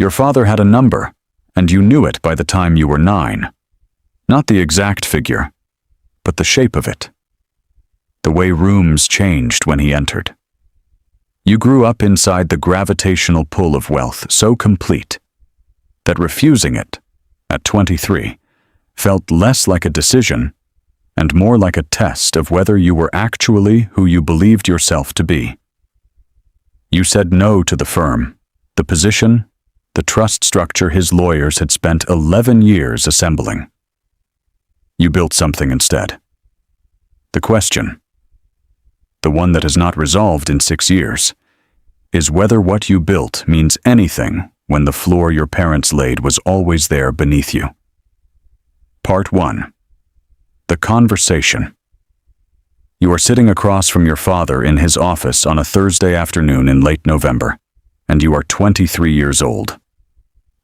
Your father had a number, and you knew it by the time you were 9. Not the exact figure, but the shape of it. The way rooms changed when he entered. You grew up inside the gravitational pull of wealth so complete that refusing it, at 23, felt less like a decision and more like a test of whether you were actually who you believed yourself to be. You said no to the firm, the position, the trust structure his lawyers had spent 11 years assembling. You built something instead. The question, the one that is not resolved in 6 years, is whether what you built means anything when the floor your parents laid was always there beneath you. Part 1. The conversation. You are sitting across from your father in his office on a Thursday afternoon in late November, and you are 23 years old.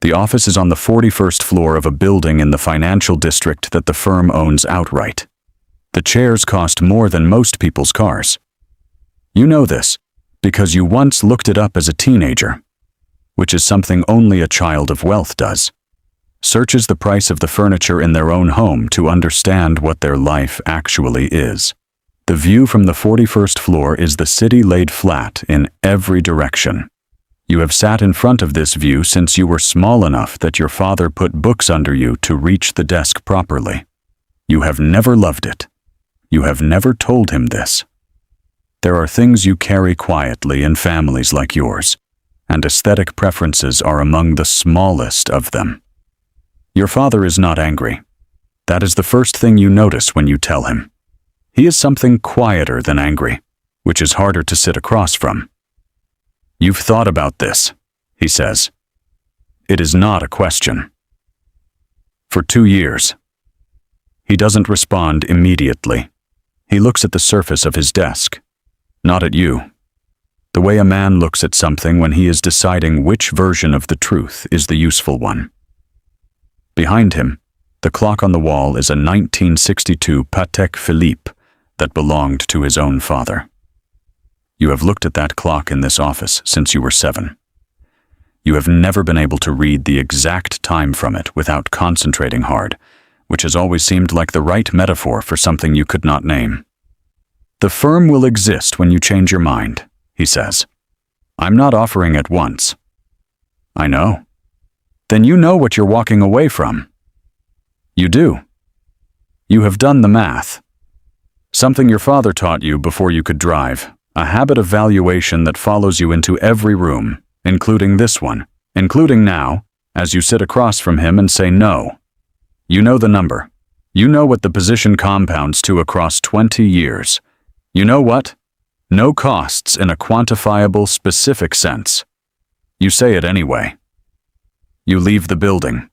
The office is on the 41st floor of a building in the financial district that the firm owns outright. The chairs cost more than most people's cars. You know this because you once looked it up as a teenager, which is something only a child of wealth does. Searches the price of the furniture in their own home to understand what their life actually is. The view from the 41st floor is the city laid flat in every direction. You have sat in front of this view since you were small enough that your father put books under you to reach the desk properly. You have never loved it. You have never told him this. There are things you carry quietly in families like yours, and aesthetic preferences are among the smallest of them. Your father is not angry. That is the first thing you notice when you tell him. He is something quieter than angry, which is harder to sit across from. You've thought about this, he says. It is not a question. For 2 years. He doesn't respond immediately. He looks at the surface of his desk, not at you. The way a man looks at something when he is deciding which version of the truth is the useful one. Behind him, the clock on the wall is a 1962 Patek Philippe that belonged to his own father. You have looked at that clock in this office since you were 7. You have never been able to read the exact time from it without concentrating hard, which has always seemed like the right metaphor for something you could not name. The firm will exist when you change your mind, he says. I'm not offering at once. I know. Then you know what you're walking away from. You do. You have done the math. Something your father taught you before you could drive. A habit of valuation that follows you into every room, including this one, including now, as you sit across from him and say no. You know the number. You know what the position compounds to across 20 years. You know what? No costs in a quantifiable, specific sense. You say it anyway. You leave the building.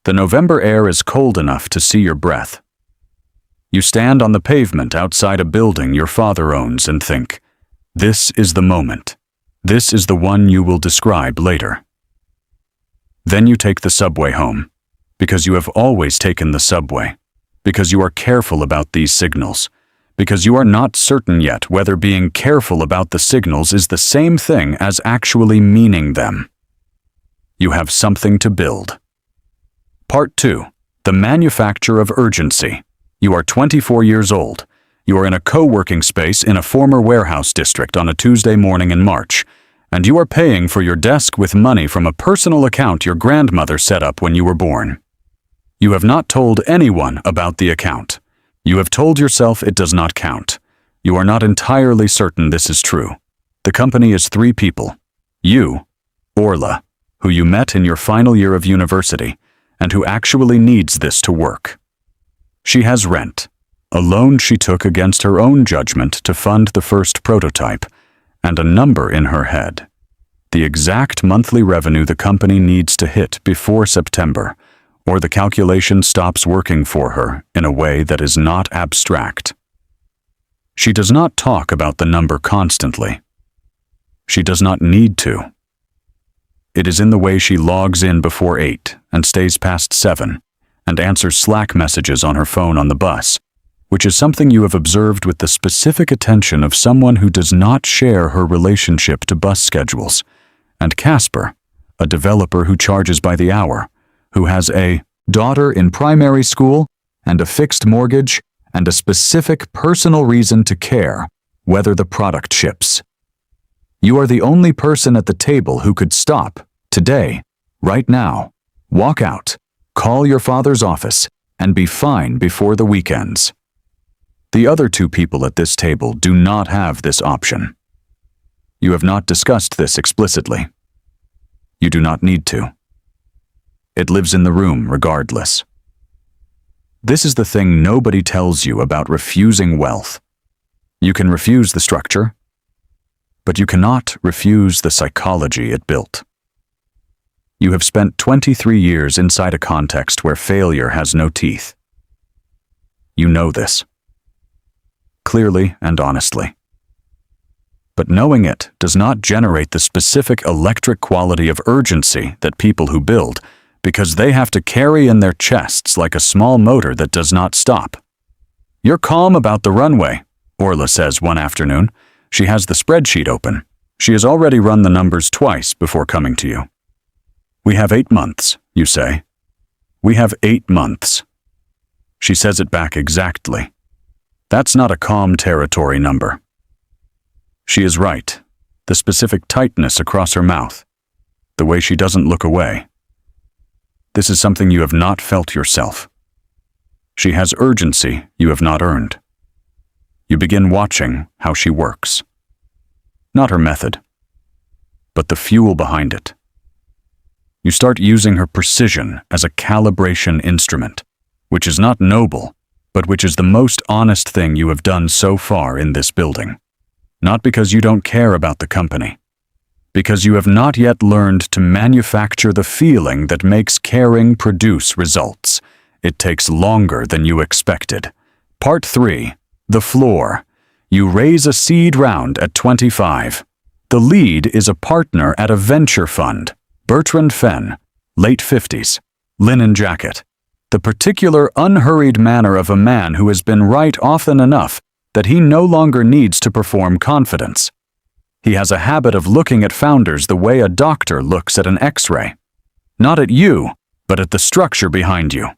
The November air is cold enough to see your breath. You stand on the pavement outside a building your father owns and think, this is the moment. This is the one you will describe later. Then you take the subway home, because you have always taken the subway, because you are careful about these signals, because you are not certain yet whether being careful about the signals is the same thing as actually meaning them. You have something to build. Part 2. The manufacture of urgency. You are 24 years old. You are in a co-working space in a former warehouse district on a Tuesday morning in March, and you are paying for your desk with money from a personal account your grandmother set up when you were born. You have not told anyone about the account. You have told yourself it does not count. You are not entirely certain this is true. The company is 3 people. You, Orla, who you met in your final year of university, and who actually needs this to work. She has rent, a loan she took against her own judgment to fund the first prototype, and a number in her head. The exact monthly revenue the company needs to hit before September, or the calculation stops working for her in a way that is not abstract. She does not talk about the number constantly. She does not need to. It is in the way she logs in before 8 and stays past 7 and answers Slack messages on her phone on the bus, which is something you have observed with the specific attention of someone who does not share her relationship to bus schedules. And Casper, a developer who charges by the hour, who has a daughter in primary school and a fixed mortgage and a specific personal reason to care whether the product ships. You are the only person at the table who could stop, today, right now, walk out, call your father's office, and be fine before the weekends. The other two people at this table do not have this option. You have not discussed this explicitly. You do not need to. It lives in the room regardless. This is the thing nobody tells you about refusing wealth. You can refuse the structure, but you cannot refuse the psychology it built. You have spent 23 years inside a context where failure has no teeth. You know this, clearly and honestly. But knowing it does not generate the specific electric quality of urgency that people who build, because they have to carry in their chests like a small motor that does not stop. You're calm about the runway, Orla says one afternoon. She has the spreadsheet open. She has already run the numbers twice before coming to you. We have 8 months, you say. We have 8 months. She says it back exactly. That's not a calm territory number. She is right. The specific tightness across her mouth. The way she doesn't look away. This is something you have not felt yourself. She has urgency you have not earned. You begin watching how she works. Not her method, but the fuel behind it. You start using her precision as a calibration instrument, which is not noble, but which is the most honest thing you have done so far in this building. Not because you don't care about the company, because you have not yet learned to manufacture the feeling that makes caring produce results. It takes longer than you expected. Part 3. The floor. You raise a seed round at 25. The lead is a partner at a venture fund. Bertrand Fenn, late 50s, linen jacket. The particular unhurried manner of a man who has been right often enough that he no longer needs to perform confidence. He has a habit of looking at founders the way a doctor looks at an X-ray. Not at you, but at the structure behind you.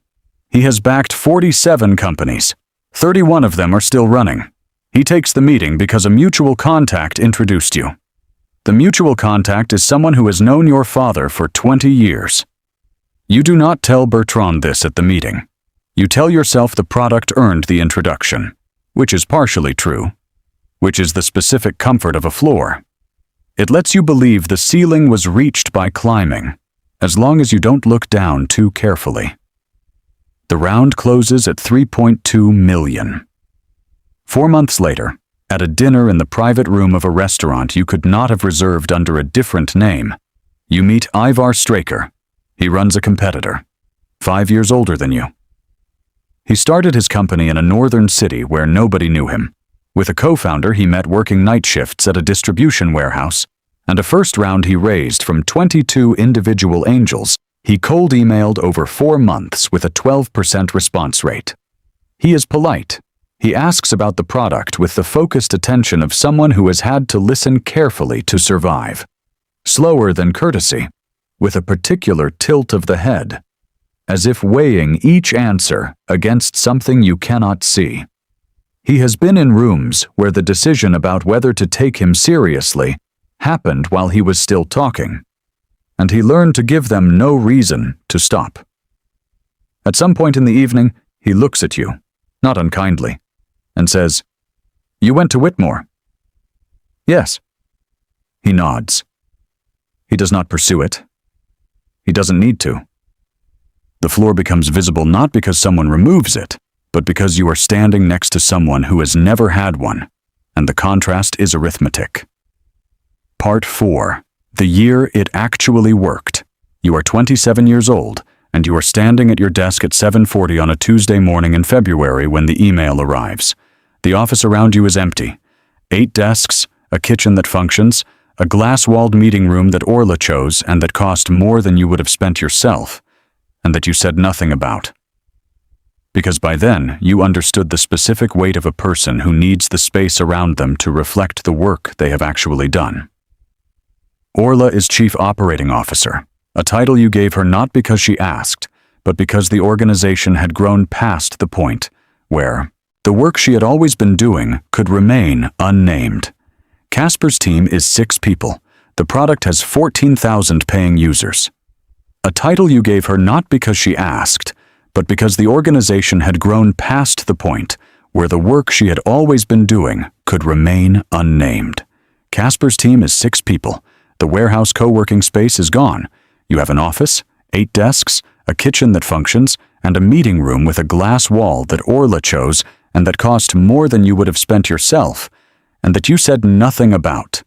He has backed 47 companies. 31 of them are still running. He takes the meeting because a mutual contact introduced you. The mutual contact is someone who has known your father for 20 years. You do not tell Bertrand this at the meeting. You tell yourself the product earned the introduction, which is partially true, which is the specific comfort of a floor. It lets you believe the ceiling was reached by climbing, as long as you don't look down too carefully. The round closes at 3.2 million. 4 months later, at a dinner in the private room of a restaurant you could not have reserved under a different name, you meet Ivar Straker. He runs a competitor, 5 years older than you. He started his company in a northern city where nobody knew him. With a co-founder he met working night shifts at a distribution warehouse, and a first round he raised from 22 individual angels. He cold emailed over 4 months with a 12% response rate. He is polite. He asks about the product with the focused attention of someone who has had to listen carefully to survive. Slower than courtesy, with a particular tilt of the head, as if weighing each answer against something you cannot see. He has been in rooms where the decision about whether to take him seriously happened while he was still talking, and he learned to give them no reason to stop. At some point in the evening, he looks at you, not unkindly, and says, "You went to Whitmore?" "Yes." He nods. He does not pursue it. He doesn't need to. The floor becomes visible not because someone removes it, but because you are standing next to someone who has never had one, and the contrast is arithmetic. Part 4. The year it actually worked. You are 27 years old, and you are standing at your desk at 7:40 on a Tuesday morning in February when the email arrives. The office around you is empty. 8 desks, a kitchen that functions, a glass-walled meeting room that Orla chose and that cost more than you would have spent yourself, and that you said nothing about. Because by then, you understood the specific weight of a person who needs the space around them to reflect the work they have actually done. Orla is Chief Operating Officer, A title you gave her not because she asked, but because the organization had grown past the point where the work she had always been doing could remain unnamed. Casper's team is 6 people. The product has 14,000 paying users. A title you gave her not because she asked, but because the organization had grown past the point where the work she had always been doing could remain unnamed. Casper's team is 6 people. The warehouse co-working space is gone. You have an office, 8 desks, a kitchen that functions, and a meeting room with a glass wall that Orla chose and that cost more than you would have spent yourself, and that you said nothing about,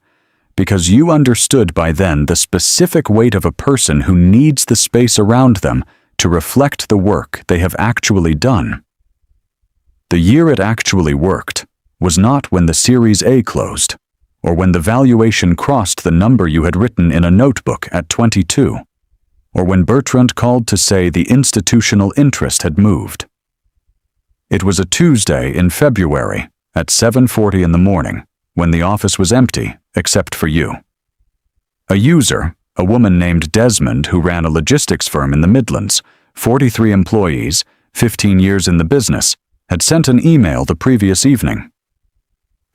because you understood by then the specific weight of a person who needs the space around them to reflect the work they have actually done. The year it actually worked was not when the Series A closed, or when the valuation crossed the number you had written in a notebook at 22, or when Bertrand called to say the institutional interest had moved. It was a Tuesday in February at 7:40 in the morning, when the office was empty except for you. A user, a woman named Desmond who ran a logistics firm in the Midlands, 43 employees, 15 years in the business, had sent an email the previous evening.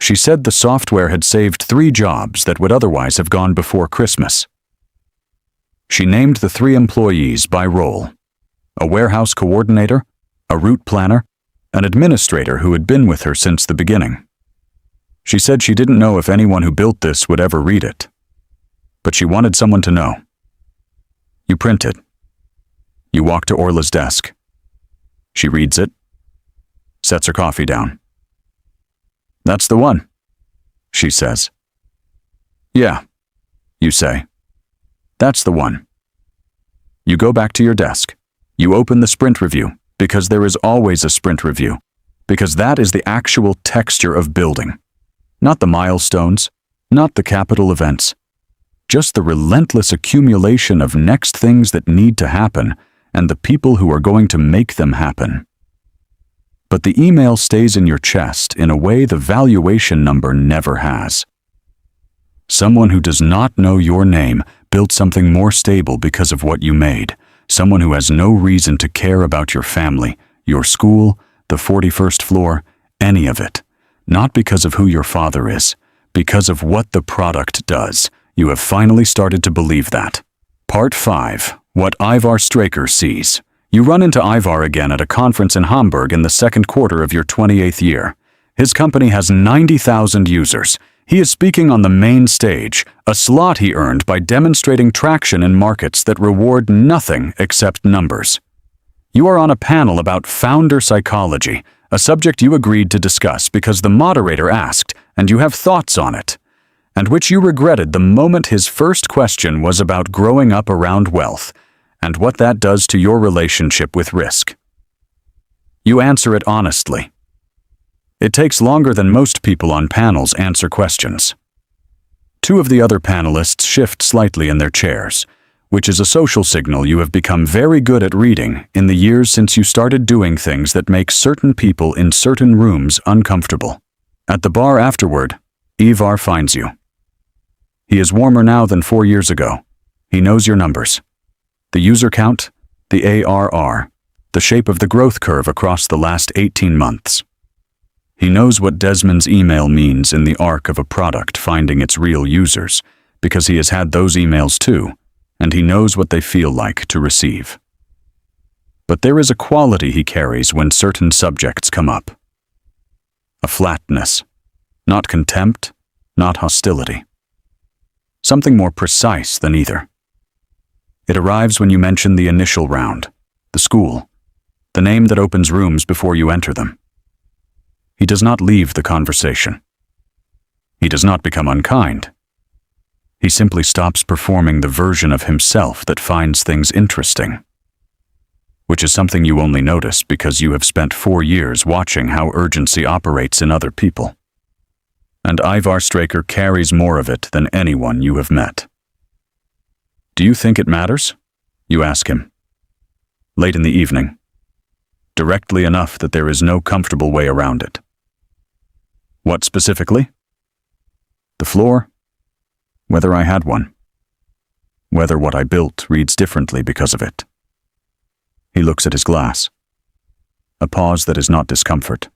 She said the software had saved 3 jobs that would otherwise have gone before Christmas. She named the 3 employees by role: a warehouse coordinator, a route planner, an administrator who had been with her since the beginning. She said she didn't know if anyone who built this would ever read it, but she wanted someone to know. You print it. You walk to Orla's desk. She reads it, sets her coffee down. "That's the one," she says. "Yeah," you say. "That's the one." You go back to your desk. You open the sprint review, because there is always a sprint review, because that is the actual texture of building. Not the milestones, not the capital events, just the relentless accumulation of next things that need to happen and the people who are going to make them happen. But the email stays in your chest in a way the valuation number never has. Someone who does not know your name built something more stable because of what you made. Someone who has no reason to care about your family, your school, the 41st floor, any of it. Not because of who your father is, because of what the product does. You have finally started to believe that. Part 5. What Ivar Straker sees. You run into Ivar again at a conference in Hamburg in the second quarter of your 28th year. His company has 90,000 users. He is speaking on the main stage, a slot he earned by demonstrating traction in markets that reward nothing except numbers. You are on a panel about founder psychology, a subject you agreed to discuss because the moderator asked, and you have thoughts on it, and which you regretted the moment his first question was about growing up around wealth, and what that does to your relationship with risk. You answer it honestly. It takes longer than most people on panels answer questions. 2 of the other panelists shift slightly in their chairs, which is a social signal you have become very good at reading in the years since you started doing things that make certain people in certain rooms uncomfortable. At the bar afterward, Ivar finds you. He is warmer now than 4 years ago. He knows your numbers. The user count, the ARR, the shape of the growth curve across the last 18 months. He knows what Desmond's email means in the arc of a product finding its real users, because he has had those emails too, and he knows what they feel like to receive. But there is a quality he carries when certain subjects come up. A flatness, not contempt, not hostility. Something more precise than either. It arrives when you mention the initial round, the school, the name that opens rooms before you enter them. He does not leave the conversation. He does not become unkind. He simply stops performing the version of himself that finds things interesting, which is something you only notice because you have spent 4 years watching how urgency operates in other people. And Ivar Straker carries more of it than anyone you have met. "Do you think it matters?" you ask him. Late in the evening. Directly enough that there is no comfortable way around it. What specifically? The floor? Whether I had one. whether what I built reads differently because of it. He looks at his glass. A pause that is not discomfort,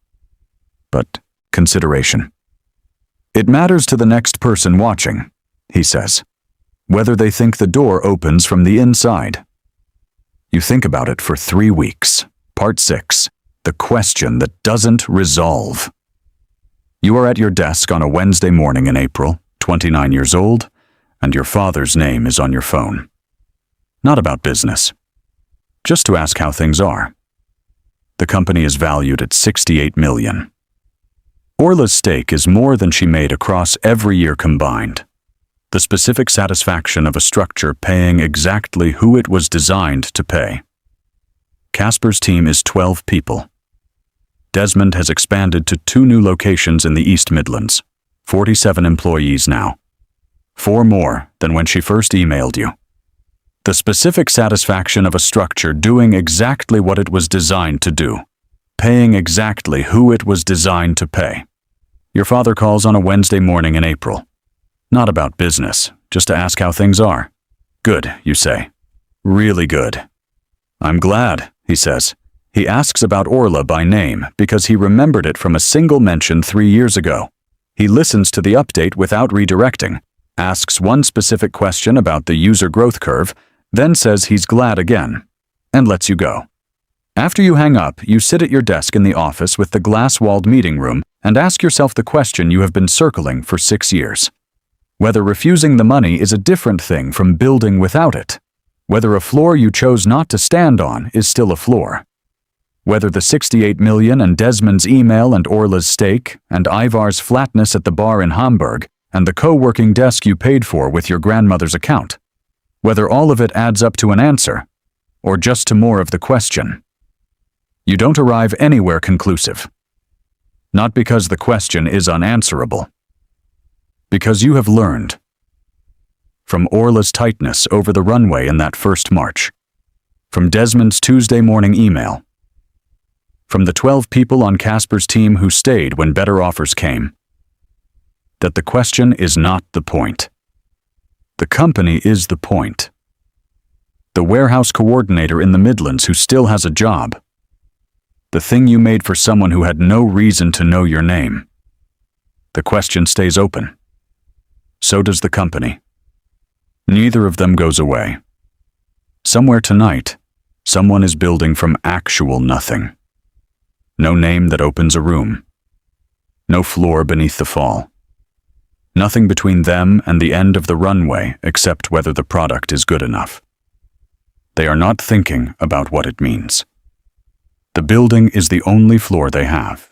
but consideration. It matters to the next person watching, he says, whether they think the door opens from the inside. You think about it for 3 weeks. Part 6. The question that doesn't resolve. You are at your desk on a Wednesday morning in April, 29 years old, and your father's name is on your phone. Not about business. Just to ask how things are. The company is valued at $68 million. Orla's stake is more than she made across every year combined. The specific satisfaction of a structure paying exactly who it was designed to pay. Casper's team is 12 people. Desmond has expanded to 2 new locations in the East Midlands, 47 employees now. 4 more than when she first emailed you. The specific satisfaction of a structure doing exactly what it was designed to do, paying exactly who it was designed to pay. Your father calls on a Wednesday morning in April. Not about business, just to ask how things are. Good, you say. Really good. I'm glad, he says. He asks about Orla by name because he remembered it from a single mention 3 years ago. He listens to the update without redirecting, asks one specific question about the user growth curve, then says he's glad again, and lets you go. After you hang up, you sit at your desk in the office with the glass-walled meeting room and ask yourself the question you have been circling for 6 years. Whether refusing the money is a different thing from building without it. Whether a floor you chose not to stand on is still a floor. Whether the $68 million and Desmond's email and Orla's stake and Ivar's flatness at the bar in Hamburg and the co-working desk you paid for with your grandmother's account. Whether all of it adds up to an answer, or just to more of the question. You don't arrive anywhere conclusive. Not because the question is unanswerable. Because you have learned. From Orla's tightness over the runway in that first march. From Desmond's Tuesday morning email. From the 12 people on Casper's team who stayed when better offers came. That the question is not the point. The company is the point. The warehouse coordinator in the Midlands who still has a job. The thing you made for someone who had no reason to know your name. The question stays open. So does the company. Neither of them goes away. Somewhere tonight, someone is building from actual nothing. No name that opens a room. No floor beneath the fall. Nothing between them and the end of the runway except whether the product is good enough. They are not thinking about what it means. The building is the only floor they have.